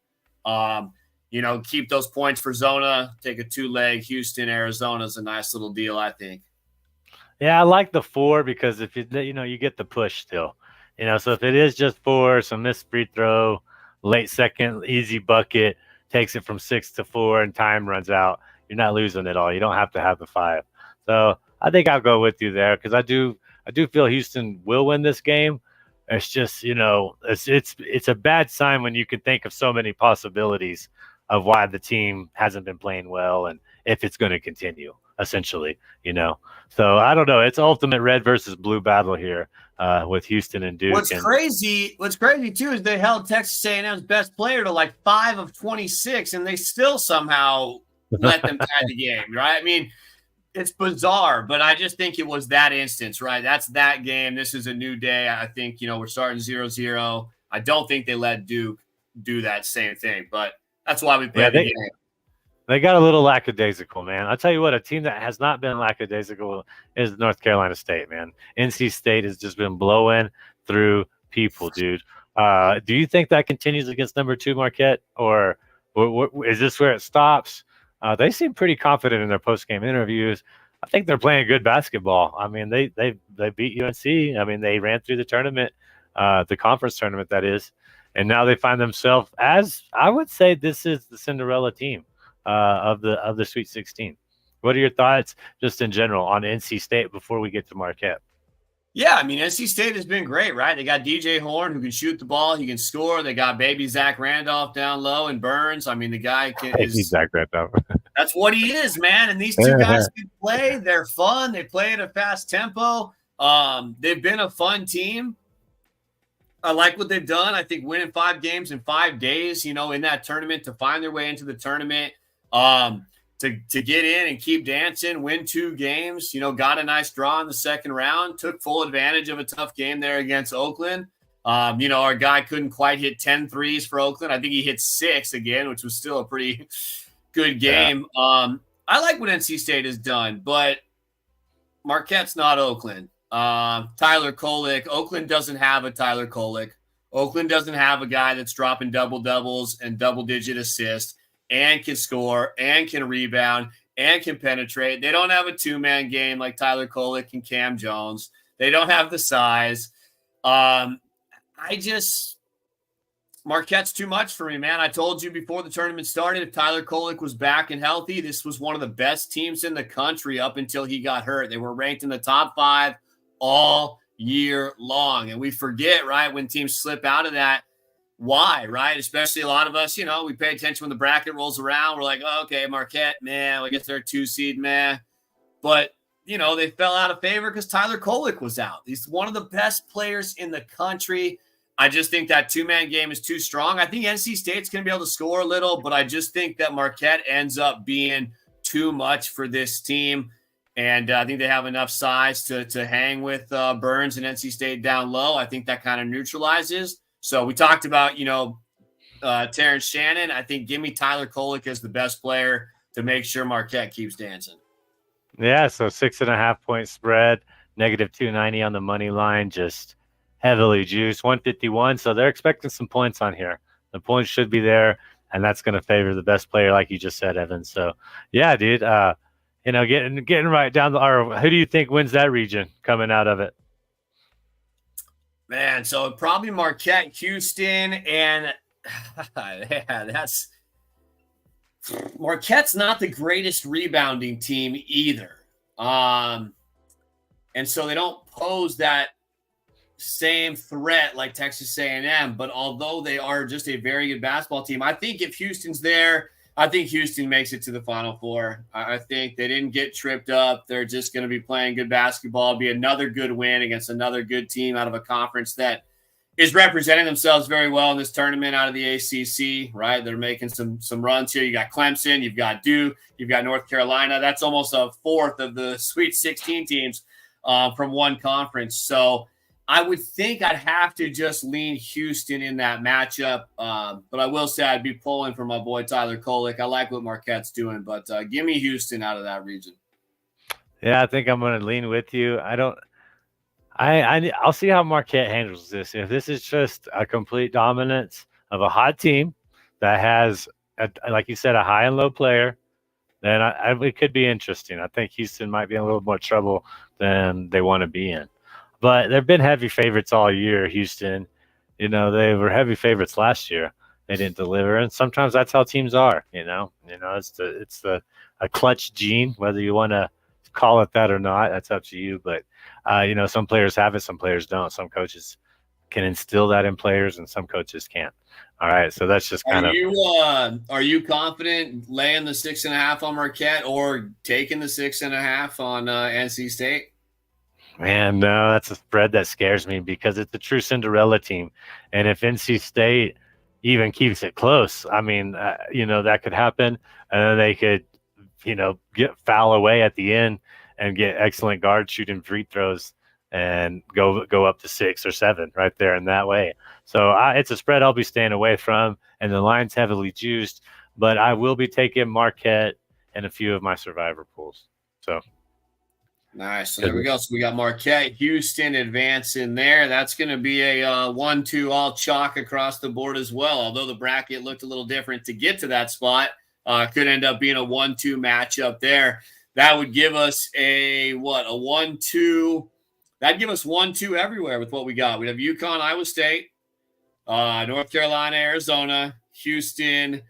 Keep those points for Zona. Take a 2-leg Houston, Arizona is a nice little deal, I think. Yeah, I like the 4 because if you get the push still, so if it is just 4, some missed free throw, late second, easy bucket, takes it from 6 to 4 and time runs out, you're not losing it all. You don't have to have the 5. So I think I'll go with you there because I do feel Houston will win this game. It's just, it's a bad sign when you can think of so many possibilities of why the team hasn't been playing well and if it's going to continue, essentially, So I don't know. It's ultimate red versus blue battle here with Houston and Duke. What's crazy too is they held Texas A&M's best player to like 5 of 26, and they still somehow let them tie the game, right? I mean, it's bizarre, but I just think it was that instance, right? That's that game. This is a new day. I think, we're starting 0-0. I don't think they let Duke do that same thing, but that's why we played the game. They got a little lackadaisical, man. I'll tell you what, a team that has not been lackadaisical is North Carolina State, man. NC State has just been blowing through people, dude. Do you think that continues against number 2 Marquette, or is this where it stops? They seem pretty confident in their post-game interviews. I think they're playing good basketball. I mean, they beat UNC. I mean, they ran through the tournament, the conference tournament, that is, and now they find themselves as, I would say, this is the Cinderella team of the Sweet 16. What are your thoughts just in general on NC State before we get to Marquette? Yeah, I mean, NC State has been great, right? They got DJ Horn who can shoot the ball. He can score. They got baby Zach Randolph down low and Burns. I mean, the guy is Zach Randolph. That's what he is, man. And these two guys can play. They're fun. They play at a fast tempo. They've been a fun team. I like what they've done. I think winning 5 games in 5 days, in that tournament, to find their way into the tournament, to get in and keep dancing, win 2 games, got a nice draw in the second round, took full advantage of a tough game there against Oakland. Our guy couldn't quite hit 10 threes for Oakland. I think he hit 6 again, which was still a pretty good game. Yeah. I like what NC State has done, but Marquette's not Oakland. Tyler Kolek. Oakland doesn't have a Tyler Kolek. Oakland doesn't have a guy that's dropping double-doubles and double-digit assists and can score and can rebound and can penetrate. They don't have a 2-man game like Tyler Kolek and Cam Jones. They don't have the size. Marquette's too much for me, man. I told you before the tournament started, if Tyler Kolek was back and healthy, this was one of the best teams in the country up until he got hurt. They were ranked in the top 5 all year long. And we forget, right, when teams slip out of that, why, right? Especially a lot of us, we pay attention when the bracket rolls around. We're like, oh, okay, Marquette, man, I guess they're a 2 seed, man. But, they fell out of favor because Tyler Kolek was out. He's one of the best players in the country. I just think that 2-man game is too strong. I think NC State's going to be able to score a little, but I just think that Marquette ends up being too much for this team. And I think they have enough size to hang with Burns and NC State down low. I think that kind of neutralizes. So we talked about, Terrence Shannon. I think give me Tyler Kolek as the best player to make sure Marquette keeps dancing. Yeah, so 6.5 point spread, -290 on the money line, just heavily juiced, 151. So they're expecting some points on here. The points should be there, and that's going to favor the best player, like you just said, Evan. So, yeah, dude, getting right down who do you think wins that region coming out of it? Man, so probably Marquette, Houston, and Marquette's not the greatest rebounding team either. And so they don't pose that same threat like Texas A&M, but although they are just a very good basketball team, I think if Houston's there, I think Houston makes it to the Final Four. I think they didn't get tripped up. They're just going to be playing good basketball. It'll be another good win against another good team out of a conference that is representing themselves very well in this tournament out of the ACC, right? They're making some runs here. You got Clemson, you've got Duke, you've got North Carolina. That's almost a fourth of the Sweet 16 teams from one conference. So I would think I'd have to just lean Houston in that matchup. But I will say I'd be pulling for my boy Tyler Kolek. I like what Marquette's doing, but give me Houston out of that region. Yeah, I think I'm going to lean with you. I don't. I'll see how Marquette handles this. If this is just a complete dominance of a hot team that has, like you said, a high and low player, then it could be interesting. I think Houston might be in a little more trouble than they want to be in. But they've been heavy favorites all year, Houston. They were heavy favorites last year. They didn't deliver, and sometimes that's how teams are. It's the a clutch gene, whether you want to call it that or not. That's up to you. But some players have it, some players don't. Some coaches can instill that in players, and some coaches can't. All right, so that's just kind of. Are you confident laying the 6.5 on Marquette or taking the 6.5 on NC State? Man, no, that's a spread that scares me because it's a true Cinderella team, and if NC State even keeps it close, I mean, that could happen, and then they could, get foul away at the end and get excellent guard shooting free throws and go up to 6 or 7 right there in that way. So it's a spread I'll be staying away from, and the line's heavily juiced, but I will be taking Marquette in a few of my survivor pools. So. Nice. So there we go. So we got Marquette, Houston advancing there. That's going to be a 1-2 all chalk across the board as well. Although the bracket looked a little different to get to that spot, could end up being a 1-2 matchup there. That would give us a 1-2. That'd give us 1-2 everywhere with what we got. We have UConn, Iowa State, North Carolina, Arizona, Houston,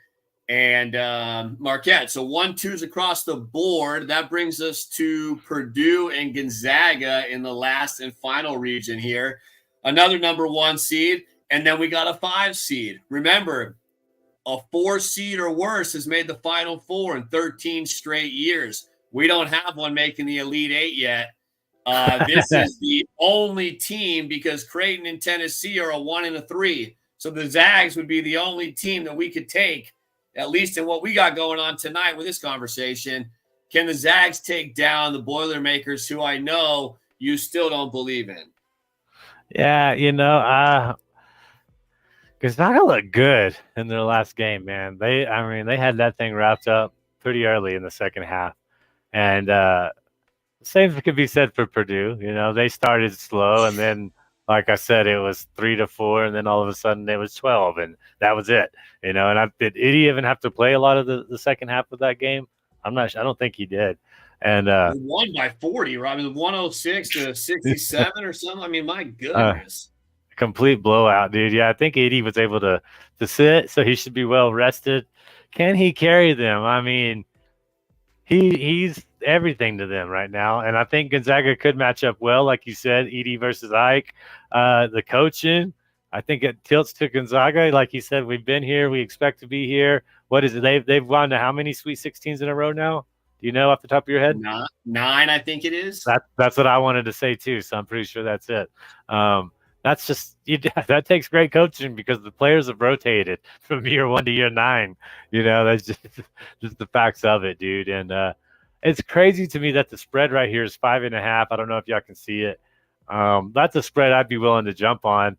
and Marquette. So 1-2s across the board. That brings us to Purdue and Gonzaga in the last and final region here. Another number 1 seed, and then we got a 5 seed. Remember, a 4 seed or worse has made the Final Four in 13 straight years. We don't have one making the Elite 8 yet. This is the only team because Creighton and Tennessee are a 1 and a 3. So the Zags would be the only team that we could take, at least in what we got going on tonight with this conversation. Can the Zags take down the Boilermakers, who I know you still don't believe in? Yeah, Gonzaga looked good in their last game, man. They had that thing wrapped up pretty early in the second half. And same could be said for Purdue. They started slow, and then, like I said, it was 3-4, and then all of a sudden it was 12, and that was it. And did Iggy even have to play a lot of the second half of that game? I'm not sure. I don't think he did. And we won by 40, right? I mean, 106 to 67 or something. I mean, my goodness. Complete blowout, dude. Yeah, I think Iggy was able to sit, so he should be well rested. Can he carry them? I mean, he's everything to them right now, and I think Gonzaga could match up well, like you said, Edie versus Ike. The coaching, I think it tilts to Gonzaga. Like you said, we've been here, we expect to be here. What is it? They've gone to how many Sweet 16s in a row now? Do you know off the top of your head? 9, I think it is. That's what I wanted to say too. So I'm pretty sure that's it. That's just that takes great coaching because the players have rotated from year 1 to year 9. That's just the facts of it, dude. And it's crazy to me that the spread right here is 5.5. I don't know if y'all can see it. That's a spread I'd be willing to jump on.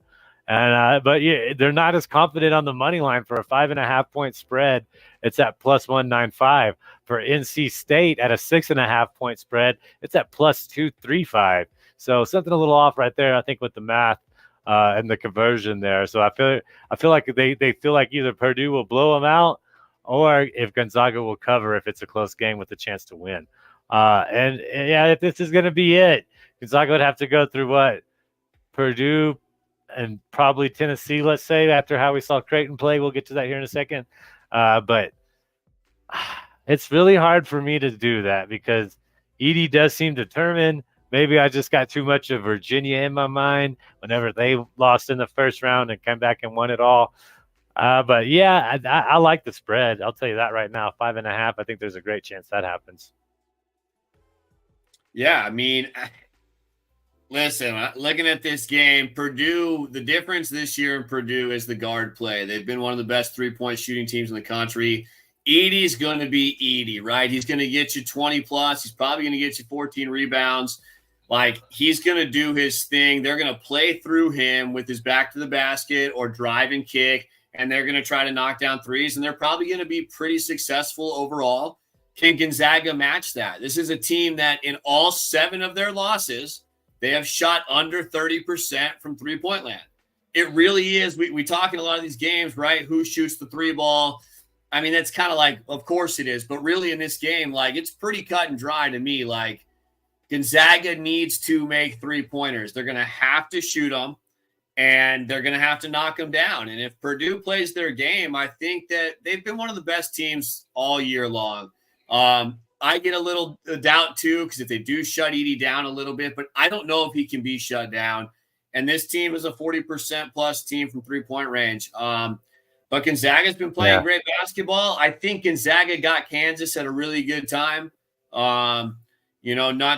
And but yeah, they're not as confident on the money line for a 5.5 point spread. It's at plus 195. For NC State at a 6.5 point spread, it's at plus 235. So something a little off right there, I think, with the math and the conversion there. So I feel like they feel like either Purdue will blow them out, or if Gonzaga will cover if it's a close game with a chance to win. And yeah, if this is going to be it, Gonzaga would have to go through what? Purdue and probably Tennessee, let's say, after how we saw Creighton play. We'll get to that here in a second. But it's really hard for me to do that because Edie does seem determined. Maybe I just got too much of Virginia in my mind whenever they lost in the first round and came back and won it all. But yeah, I like the spread. I'll tell you that right now, 5.5. I think there's a great chance that happens. Yeah, I mean, listen, looking at this game, Purdue, the difference this year in Purdue is the guard play. They've been one of the best 3-point shooting teams in the country. Edie's going to be Edie, right? He's going to get you 20 plus. He's probably going to get you 14 rebounds. Like, he's going to do his thing. They're going to play through him with his back to the basket or drive and kick, and they're going to try to knock down threes, and they're probably going to be pretty successful overall. Can Gonzaga match that? This is a team that in all 7 of their losses, they have shot under 30% from three-point land. It really is. We talk in a lot of these games, right? Who shoots the three ball? I mean, that's kind of like, of course it is. But really in this game, like, it's pretty cut and dry to me. Like, Gonzaga needs to make three-pointers. They're going to have to shoot them, and they're going to have to knock them down. And if Purdue plays their game, I think that they've been one of the best teams all year long. I get a little doubt, too, because if they do shut Iggy down a little bit, but I don't know if he can be shut down. And this team is a 40% plus team from three-point range. But Gonzaga's been playing great basketball. I think Gonzaga got Kansas at a really good time. Not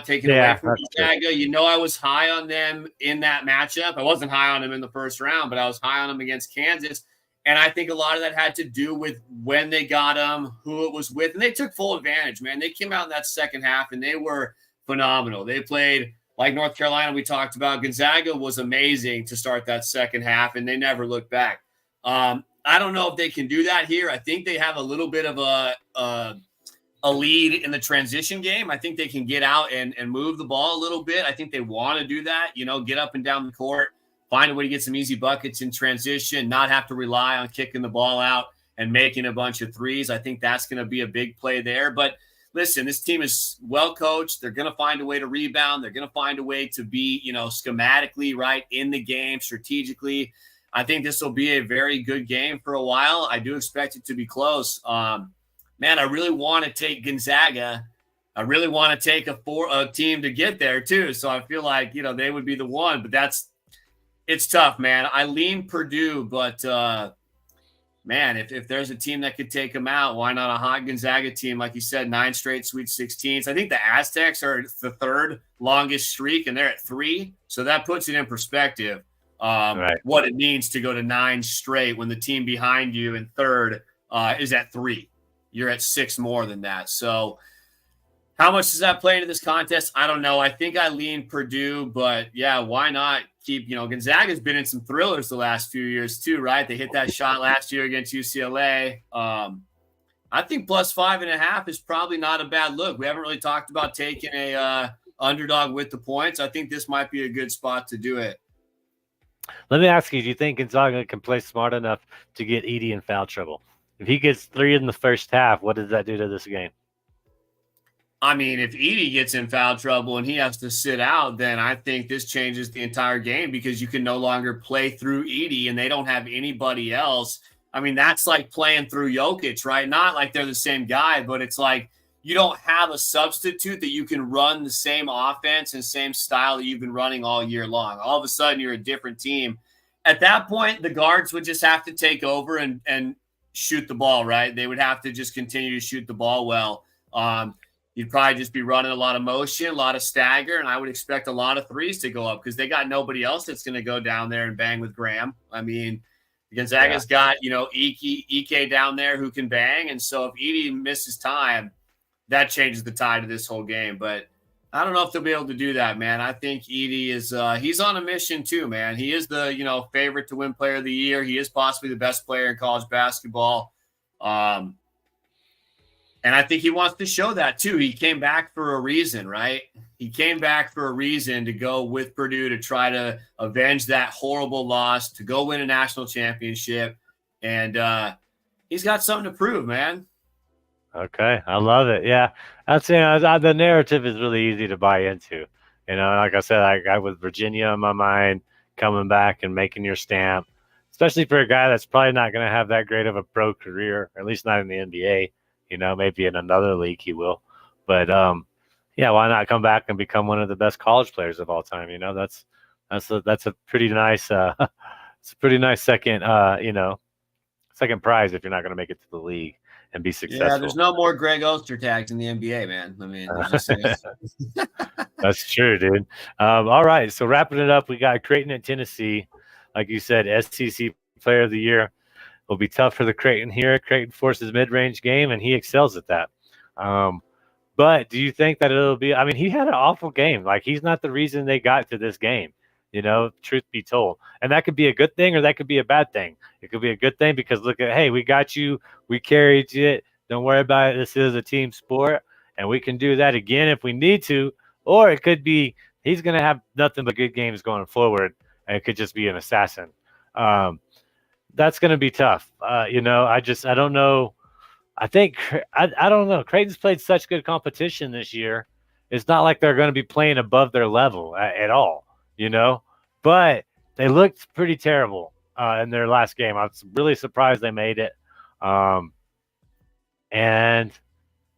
taking away from Gonzaga. I was high on them in that matchup. I wasn't high on them in the first round, but I was high on them against Kansas. And I think a lot of that had to do with when they got them, who it was with. And they took full advantage, man. They came out in that second half, and they were phenomenal. They played like North Carolina we talked about. Gonzaga was amazing to start that second half, and they never looked back. I don't know if they can do that here. I think they have a little bit of a lead in the transition game. I think they can get out and move the ball a little bit. I think they want to do that, get up and down the court, find a way to get some easy buckets in transition, not have to rely on kicking the ball out and making a bunch of threes. I think that's going to be a big play there. But listen, this team is well coached. They're going to find a way to rebound. They're going to find a way to be, schematically right in the game, strategically. I think this will be a very good game for a while. I do expect it to be close. Man, I really want to take Gonzaga. I really want to take a team to get there too. So I feel like, they would be the one, but it's tough, man. I lean Purdue, but man, if there's a team that could take them out, why not a hot Gonzaga team? Like you said, 9 straight Sweet 16s. I think the Aztecs are the 3rd longest streak, and they're at 3. So that puts it in perspective, what it means to go to 9 straight when the team behind you in 3rd is at 3. You're at 6 more than that. So how much does that play into this contest? I don't know. I think I lean Purdue, but yeah, why not keep, Gonzaga's been in some thrillers the last few years too, right? They hit that shot last year against UCLA. I think plus 5.5 is probably not a bad look. We haven't really talked about taking a underdog with the points. I think this might be a good spot to do it. Let me ask you, do you think Gonzaga can play smart enough to get Iggy in foul trouble? If he gets 3 in the first half, what does that do to this game? I mean, if Iggy gets in foul trouble and he has to sit out, then I think this changes the entire game because you can no longer play through Iggy and they don't have anybody else. I mean, that's like playing through Jokic, right? Not like they're the same guy, but it's like you don't have a substitute that you can run the same offense and same style that you've been running all year long. All of a sudden, you're a different team. At that point, the guards would just have to take over and shoot the ball, right? They would have to just continue to shoot the ball well. You'd probably just be running a lot of motion, a lot of stagger, and I would expect a lot of threes to go up because they got nobody else that's going to go down there and bang with Graham. I mean, Gonzaga's got, Ike down there who can bang, and so if Edie misses time, that changes the tide of this whole game. But I don't know if they'll be able to do that, man. I think Edie is he's on a mission too, man. He is the, favorite to win player of the year. He is possibly the best player in college basketball. And I think he wants to show that too. He came back for a reason, right? He came back for a reason to go with Purdue to try to avenge that horrible loss, to go win a national championship. And he's got something to prove, man. Okay, I love it. Yeah, that's the narrative is really easy to buy into. Like I said, I got with Virginia in my mind, coming back and making your stamp, especially for a guy that's probably not going to have that great of a pro career, or at least not in the NBA. Maybe in another league he will. But why not come back and become one of the best college players of all time? That's a pretty nice it's a pretty nice second second prize if you're not going to make it to the league and be successful. Yeah, there's no more Greg Oster tags in the NBA, man. I mean, that's true, dude. All right, so wrapping it up, we got Creighton at Tennessee. Like you said, SEC Player of the Year. Will be tough for the Creighton here. Creighton forces mid-range game, and he excels at that. But do you think that it'll be – I mean, he had an awful game. Like, he's not the reason they got to this game, truth be told. And that could be a good thing or that could be a bad thing. It could be a good thing because, look at, hey, we got you. We carried it. Don't worry about it. This is a team sport, and we can do that again if we need to. Or it could be he's going to have nothing but good games going forward, and it could just be an assassin. That's going to be tough. I don't know. I don't know. Creighton's played such good competition this year. It's not like they're going to be playing above their level at all, But they looked pretty terrible in their last game. I was really surprised they made it. And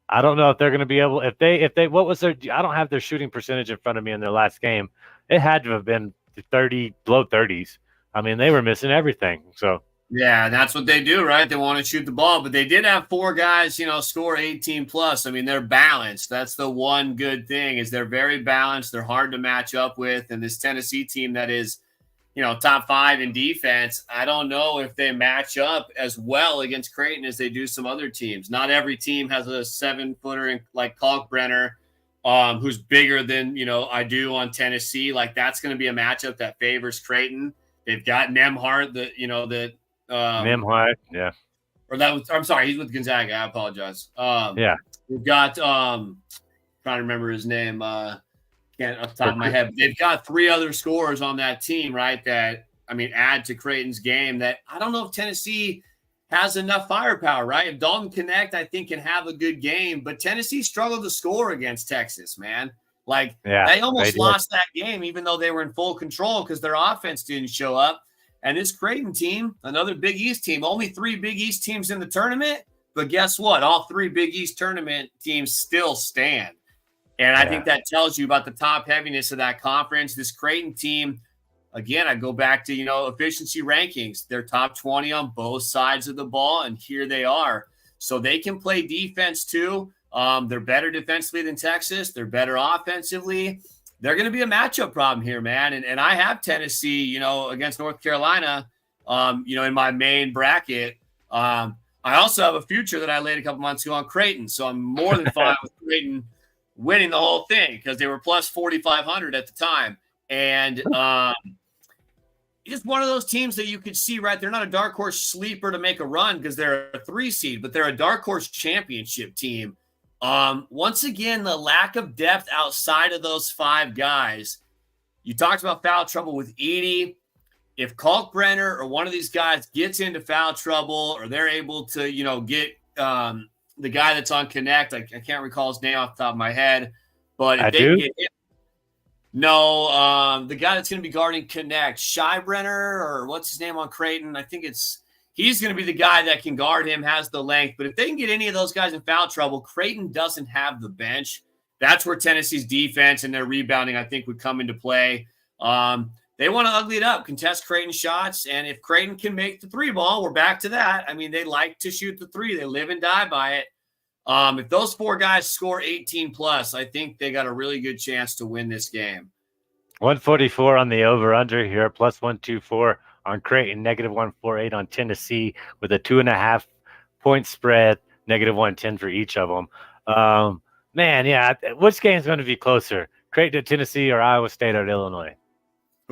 I don't know if they're going to be able. If they, what was their? I don't have their shooting percentage in front of me in their last game. It had to have been 30, low 30s. I mean, they were missing everything. So. Yeah, that's what they do, right? They want to shoot the ball, but they did have 4 guys, score 18 plus. I mean, they're balanced. That's the one good thing is they're very balanced. They're hard to match up with. And this Tennessee team that is, top 5 in defense, I don't know if they match up as well against Creighton as they do some other teams. Not every team has a 7-footer like Kalkbrenner, who's bigger than, I do on Tennessee. Like that's going to be a matchup that favors Creighton. They've got Nemhart, Nemhart, yeah. Or that was, I'm sorry, he's with Gonzaga. I apologize. Yeah. We've got trying to remember his name. Can't off the top of my head. But they've got 3 other scorers on that team, right? That add to Creighton's game. That I don't know if Tennessee has enough firepower, right? If Dalton Connect, I think, can have a good game, but Tennessee struggled to score against Texas, man. Like they almost lost that game, even though they were in full control because their offense didn't show up. And this Creighton team, another Big East team, only 3 Big East teams in the tournament. But guess what? All 3 Big East tournament teams still stand. And I think that tells you about the top heaviness of that conference. This Creighton team, again, I go back to, efficiency rankings. They're top 20 on both sides of the ball, and here they are. So they can play defense too. They're better defensively than Texas. They're better offensively. They're going to be a matchup problem here, man. And I have Tennessee, against North Carolina, in my main bracket. I also have a future that I laid a couple months ago on Creighton. So I'm more than fine with Creighton winning the whole thing because they were plus 4,500 at the time. And it's one of those teams that you could see, right? They're not a dark horse sleeper to make a run because they're a 3 seed, but they're a dark horse championship team. Once again, the lack of depth outside of those 5 guys. You talked about foul trouble with Iggy. If Kalkbrenner or one of these guys gets into foul trouble or they're able to, get the guy that's on Connect, I can't recall his name off the top of my head, but if they get him, the guy that's going to be guarding Connect, Schybrenner or what's his name on Creighton? I think he's going to be the guy that can guard him, has the length. But if they can get any of those guys in foul trouble, Creighton doesn't have the bench. That's where Tennessee's defense and their rebounding, I think, would come into play. They want to ugly it up, contest Creighton shots. And if Creighton can make the 3 ball, we're back to that. I mean, they like to shoot the 3. They live and die by it. If those 4 guys score 18 plus, I think they got a really good chance to win this game. 144 on the over-under here, plus 124 on Creighton, negative 148 on Tennessee with a 2.5 point spread, negative 110 for each of them. Which game's going to be closer? Creighton at Tennessee or Iowa State at Illinois?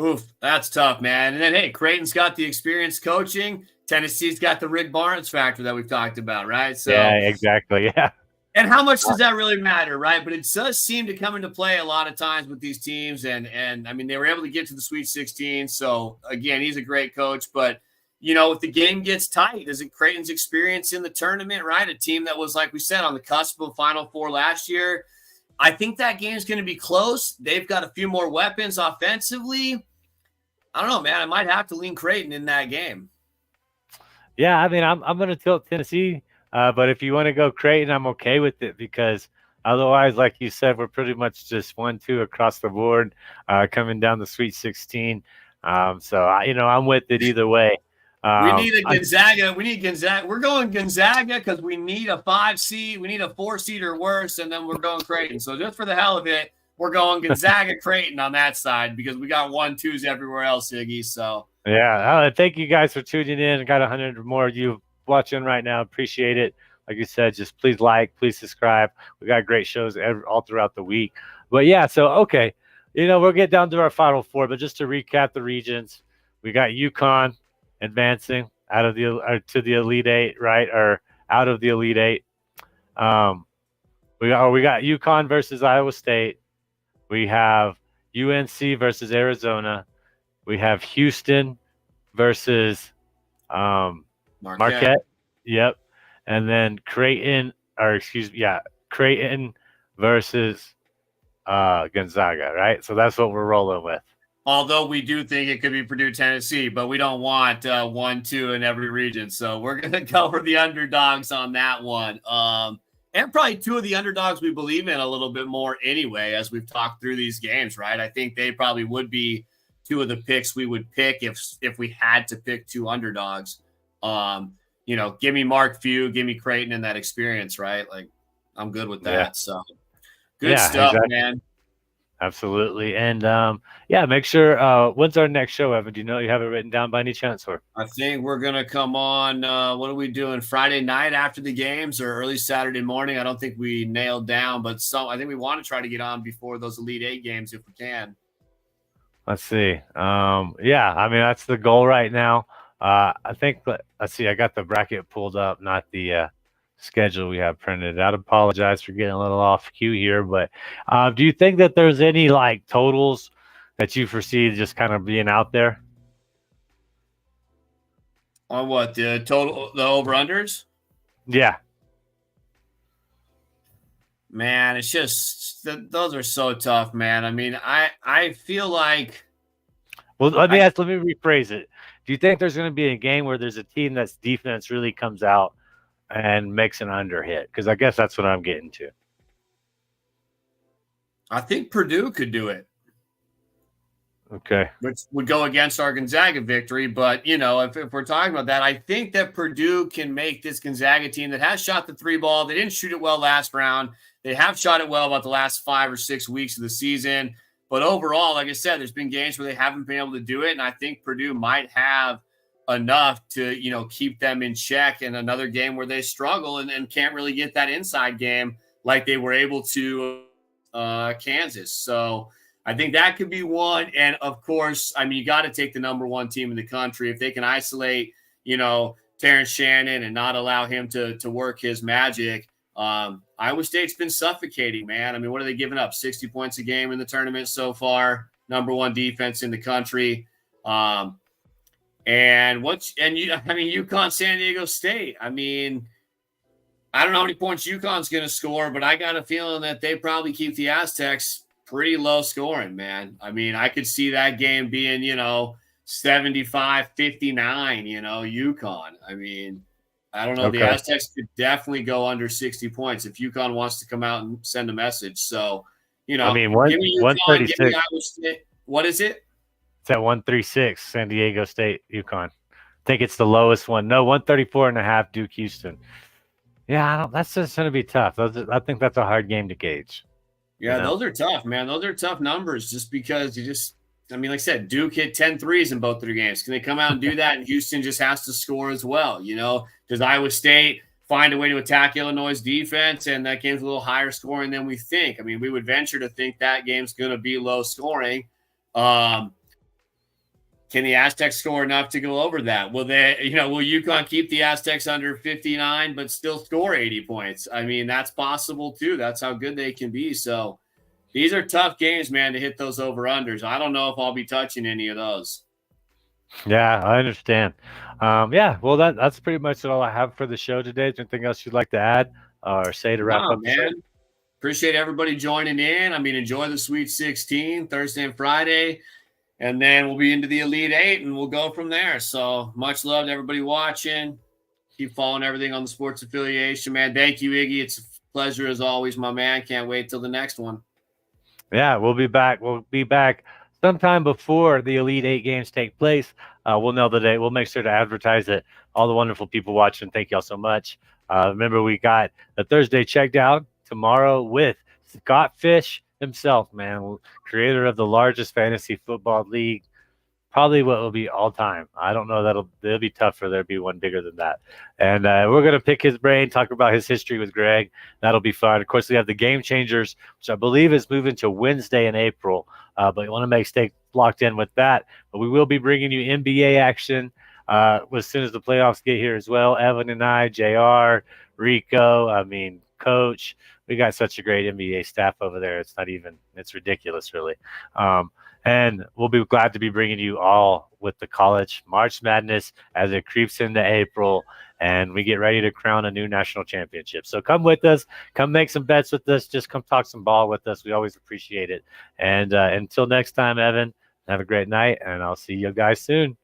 Oof, that's tough, man. And then, hey, Creighton's got the experienced coaching. Tennessee's got the Rick Barnes factor that we've talked about, right? So yeah, exactly, yeah. And how much does that really matter, right? But it does seem to come into play a lot of times with these teams. And I mean, they were able to get to the Sweet 16. So, again, he's a great coach. But, if the game gets tight, is it Creighton's experience in the tournament, right? A team that was, like we said, on the cusp of Final Four last year. I think that game's going to be close. They've got a few more weapons offensively. I don't know, man. I might have to lean Creighton in that game. Yeah, I mean, I'm going to tilt Tennessee. But if you want to go Creighton, I'm okay with it because otherwise, like you said, we're pretty much just 1-2 across the board coming down the Sweet 16. I'm with it either way. We need a Gonzaga. We need Gonzaga. We're going Gonzaga because we need a 5 seed. We need a 4 seed or worse, and then we're going Creighton. So just for the hell of it, we're going Gonzaga Creighton on that side because we got 1-2s everywhere else, Iggy. So yeah, thank you guys for tuning in. Got 100 more of you watching right now. Appreciate it. Like you said, just please like, please subscribe. We got great shows all throughout the week. But yeah, so okay, we'll get down to our Final Four. But just to recap the regions, we got UConn advancing to the Elite Eight, right? Or out of the Elite Eight. We got UConn versus Iowa State. We have UNC versus Arizona. We have Houston versus Marquette. Yep. And then Creighton versus Gonzaga, right? So that's what we're rolling with. Although we do think it could be Purdue, Tennessee, but we don't want 1, 2 in every region. So we're going to go for the underdogs on that one. And probably 2 of the underdogs we believe in a little bit more anyway, as we've talked through these games, right? I think they probably would be 2 of the picks we would pick if we had to pick 2 underdogs. Give me Mark Few, give me Creighton and that experience, right? Like, I'm good with that. Yeah. So good stuff, exactly. Man. Absolutely. And make sure when's our next show, Evan? Do you know you have it written down by any chance? Or I think we're gonna come on what are we doing, Friday night after the games or early Saturday morning? I don't think we nailed down, but I think we want to try to get on before those Elite 8 games if we can. Let's see. I mean, that's the goal right now. I think let's see, I got the bracket pulled up, not the schedule we have printed. I'd apologize for getting a little off cue here, but do you think that there's any like totals that you foresee just kind of being out there? On what, the total, the over-unders? Yeah. Man, it's just those are so tough, man. I mean, I feel like. Well, let me rephrase it. Do you think there's going to be a game where there's a team that's defense really comes out and makes an under hit? Because I guess that's what I'm getting to. I think Purdue could do it. Okay. Which would go against our Gonzaga victory. But, if we're talking about that, I think that Purdue can make this Gonzaga team that has shot the 3 ball. They didn't shoot it well last round. They have shot it well about the last 5 or 6 weeks of the season. But overall, like I said, there's been games where they haven't been able to do it. And I think Purdue might have enough to, keep them in check in another game where they struggle and can't really get that inside game like they were able to Kansas. So I think that could be one. And of course, I mean, you got to take the number 1 team in the country. If they can isolate, Terrence Shannon and not allow him to work his magic. Iowa State's been suffocating, man. I mean, what are they giving up? 60 points a game in the tournament so far. Number 1 defense in the country. UConn, San Diego State. I mean, I don't know how many points UConn's going to score, but I got a feeling that they probably keep the Aztecs pretty low scoring, man. I mean, I could see that game being, 75-59, UConn. I mean, I don't know. Okay. The Aztecs could definitely go under 60 points if UConn wants to come out and send a message. So, I mean, give me UConn, 136. Give me Iowa State. What is it? It's at 136, San Diego State, UConn. I think it's the lowest one. No, 134.5, Duke, Houston. Yeah, that's just going to be tough. I think that's a hard game to gauge. Yeah, those are tough, man. Those are tough numbers just because like I said, Duke hit 10 threes in both their games. Can they come out and do that? And Houston just has to score as well. Does Iowa State find a way to attack Illinois' defense? And that game's a little higher scoring than we think. I mean, we would venture to think that game's going to be low scoring. Can the Aztecs score enough to go over that? Will UConn keep the Aztecs under 59 but still score 80 points? I mean, that's possible too. That's how good they can be. So these are tough games, man, to hit those over-unders. I don't know if I'll be touching any of those. Yeah, I understand. Well, that's pretty much all I have for the show today. Is there anything else you'd like to add or say to wrap up the show? Appreciate everybody joining in. I mean, enjoy the Sweet 16, Thursday and Friday. And then we'll be into the Elite 8, and we'll go from there. So much love to everybody watching. Keep following everything on the Sports Affiliation, man. Thank you, Iggy. It's a pleasure as always, my man. Can't wait till the next one. Yeah, we'll be back. We'll be back sometime before the Elite 8 games take place. We'll know the date. We'll make sure to advertise it. All the wonderful people watching, thank y'all so much. Remember, we got the Thursday Checkdown tomorrow with Scott Fish himself, man, creator of the largest fantasy football league, probably what will be all time. I don't know, it'll be tough for there to be one bigger than that. And we're going to pick his brain, talk about his history with Greg. That'll be fun. Of course, we have the Game Changers, which I believe is moving to Wednesday in April, but you want to stay locked in with that. But we will be bringing you NBA action as soon as the playoffs get here as well. Evan and I, JR, Rico, coach. We got such a great NBA staff over there. It's ridiculous, really. And we'll be glad to be bringing you all with the college March Madness as it creeps into April and we get ready to crown a new national championship. So come with us, come make some bets with us, just come talk some ball with us. We always appreciate it. And until next time, Evan, have a great night, and I'll see you guys soon.